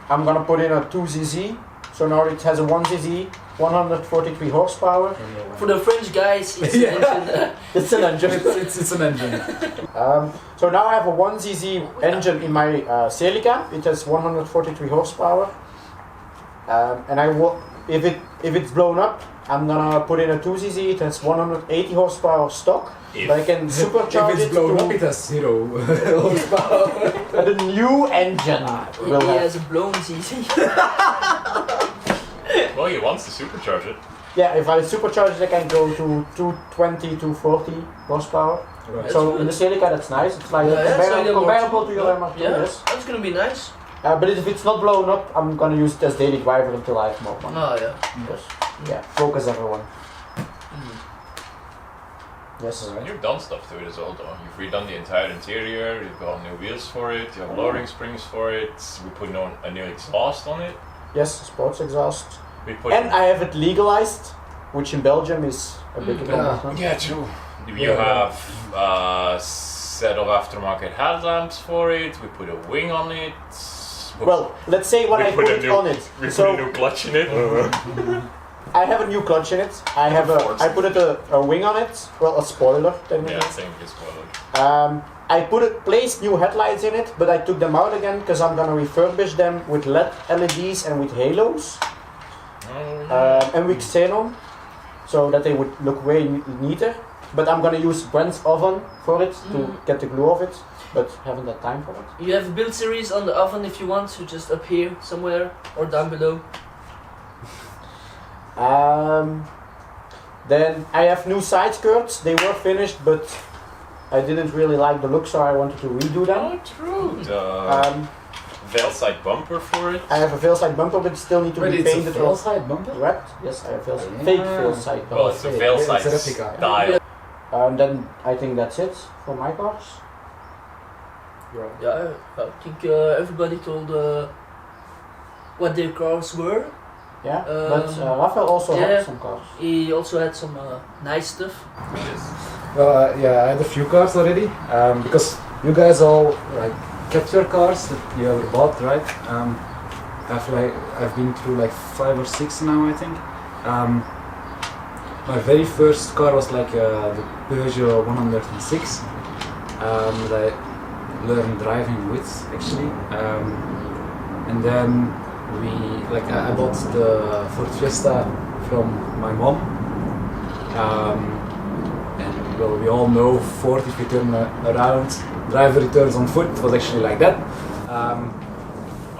I'm gonna put in a 2ZZ. So now it has a 1ZZ, 143 horsepower. For the French guys, it's Yeah. It's an engine. It's an engine. So now I have a 1ZZ engine in my Celica. It has 143 horsepower. And if it's blown up, I'm gonna put in a 2ZZ. It has 180 horsepower stock. But I can supercharge If it's it blown to up, it has 0 horsepower. the new engine. Will He have. has a blown CC. Well, he wants to supercharge it. Yeah, if I supercharge it, I can go to 220, 240 horsepower. Right. So in the Celica, that's nice. It's like Yeah, so you get more comparable to your torque. MHB. Yeah, Yes. that's gonna be nice. But if it's not blown up, I'm gonna use it as daily driver until I have more money. Oh yeah. Yes. Yeah, focus everyone. Yes. Alright. You've done stuff to it as well, though. You've redone the entire interior. You've got new wheels for it. You have lowering springs for it. We put on a new exhaust on it. Yes, sports exhaust. We put And I have it legalized, which in Belgium is a big accomplishment. yeah, true. You have a set of aftermarket headlamps for it. We put a wing on it. Well, let's say when I put it on it. We So put a new clutch in it. I have a new clutch in it. I put a wing on it. Well, a spoiler. Yeah, same as spoiler. I placed new headlights in it, but I took them out again because I'm gonna refurbish them with LED LEDs and with halos and with xenon, so that they would look way neater. But I'm gonna use Brent's oven for it to get the glue of it, but haven't had time for it. You have a build series on the oven if you want to, just up here somewhere or down below. Then I have new side skirts. They were finished, but I didn't really like the look, so I wanted to redo them. Oh, true. The veil side bumper for it. I have a veil side bumper, but it still need to be it's painted a veil side bumper? red. Yes, I have fake veil side bumper. Well, it's a veil side it's a replica. style. Then I think that's it for my cars. Yeah, I think everybody told what their cars were. Yeah, but Rafa also had some cars. He also had some nice stuff. Yes. Well, yeah, I had a few cars already, because you guys all like kept your cars that you ever bought, right? I've been through like 5 or 6 now, I think. My very first car was like the Peugeot 106 that I learned driving with, actually, and then I bought the Ford Fiesta from my mom. And well, we all know Ford, if you turn around, driver returns on foot. It was actually like that.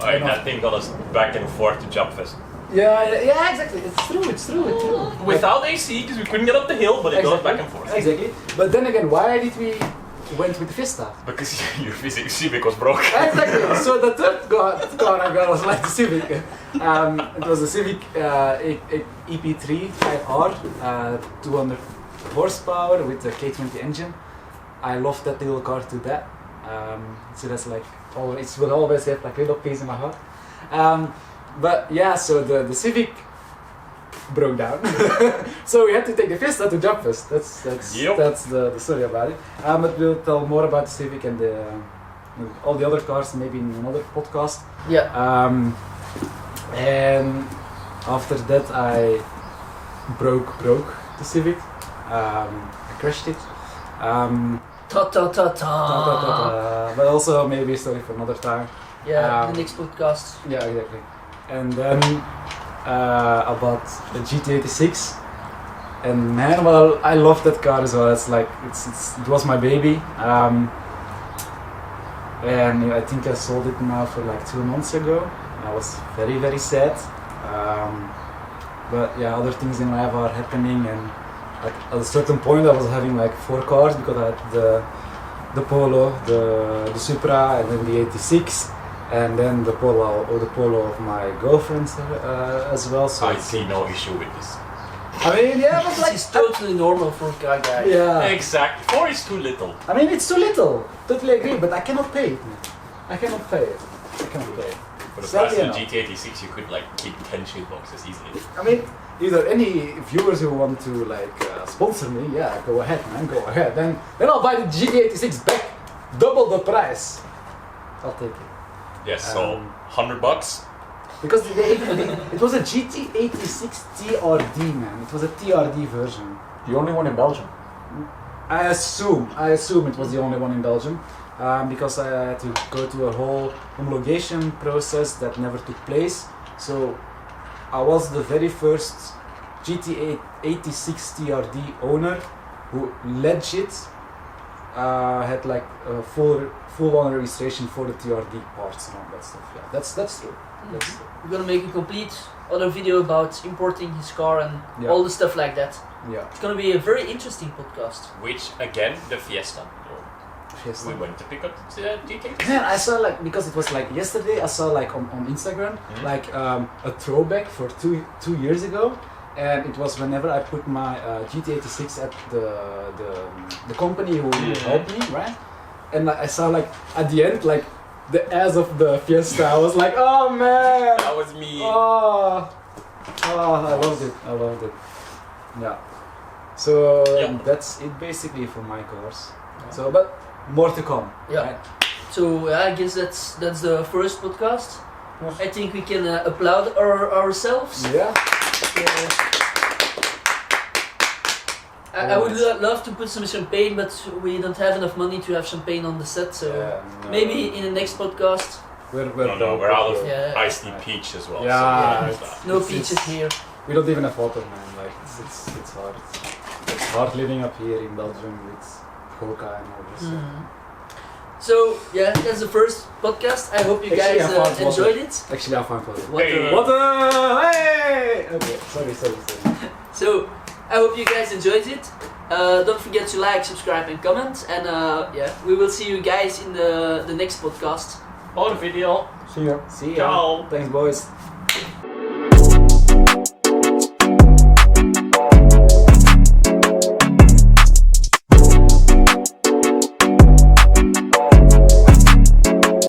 That thing got us back and forth to Jumpfest. Yeah, exactly. It's true. Without AC, because we couldn't get up the hill, but it got us back and forth. Exactly. But then again, why did we went with the Fiesta? Because your Civic was broke. Exactly. So the third car I got was like the Civic. It was the Civic EP3 5R, 200 horsepower with the K20 engine. I love that little car to that. So that's like it will always have like a little piece in my heart. But yeah, so the Civic broke down, so we had to take the Fiesta to Jumpfest. That's the story about it. But we'll tell more about the Civic and all the other cars maybe in another podcast. Yeah. And after that I broke the Civic. I crashed it. But also maybe a story for another time. Yeah, the next podcast. Yeah, exactly. And then about the GT86, and man, well, I love that car as well. It's like it was my baby, and I think I sold it now for like 2 months ago. I was very, very sad, but yeah, other things in life are happening, and like at a certain point I was having like 4 cars because I had the Polo, the Supra, and then the 86. And then the Polo of my girlfriend as well. So I see no issue with this. I mean, yeah, but like It's totally normal for a car guy. yeah. Exactly. 4 is too little. I mean, it's too little. Totally agree, but I cannot pay it. I cannot pay it. For the Sadly price of enough. GT86, you could like keep 10 shit boxes easily. I mean, either any viewers who want to like sponsor me, yeah, go ahead, man, go ahead. Then I'll buy the GT86 back, double the price. I'll take it. Yes, so $100. Because it was a GT86 TRD, man. It was a TRD version. The only one in Belgium. I assume it was the only one in Belgium, because I had to go to a whole homologation process that never took place. So I was the very first GT86 TRD owner who legit had like a full on registration for the TRD parts and all that stuff. Yeah, that's true. That's true. We're gonna make a complete other video about importing his car and Yeah. all the stuff like that. Yeah. It's gonna be a very interesting podcast. Which, again, the Fiesta. Yes. We went to pick up the GT86. Man, I saw like, because it was like yesterday, I saw like on Instagram like a throwback for two years ago. and it was whenever I put my GT86 at the company who helped me, right? And I saw like at the end like the ass of the Fiesta. I was like, oh man! That was me. Oh, I loved it. Yeah. So that's it basically for my cars. Yeah. So, but more to come. Yeah. Right? So I guess that's the first podcast. Yes. I think we can applaud ourselves. Yeah. I would love to put some champagne, but we don't have enough money to have champagne on the set. So maybe in the next podcast. We're out of Yeah. iced tea peach as well. Yeah. So No peaches here. We don't even have water, man. Like it's hard. It's hard living up here in Belgium with coca and all this. So yeah, that's the first podcast. I hope you Actually, guys I found enjoyed it. Actually, I found water. Hey. Water! Hey! Okay, sorry. So I hope you guys enjoyed it. Don't forget to like, subscribe, and comment. And we will see you guys in the next podcast. on video. See ya. Ciao. Thanks, boys.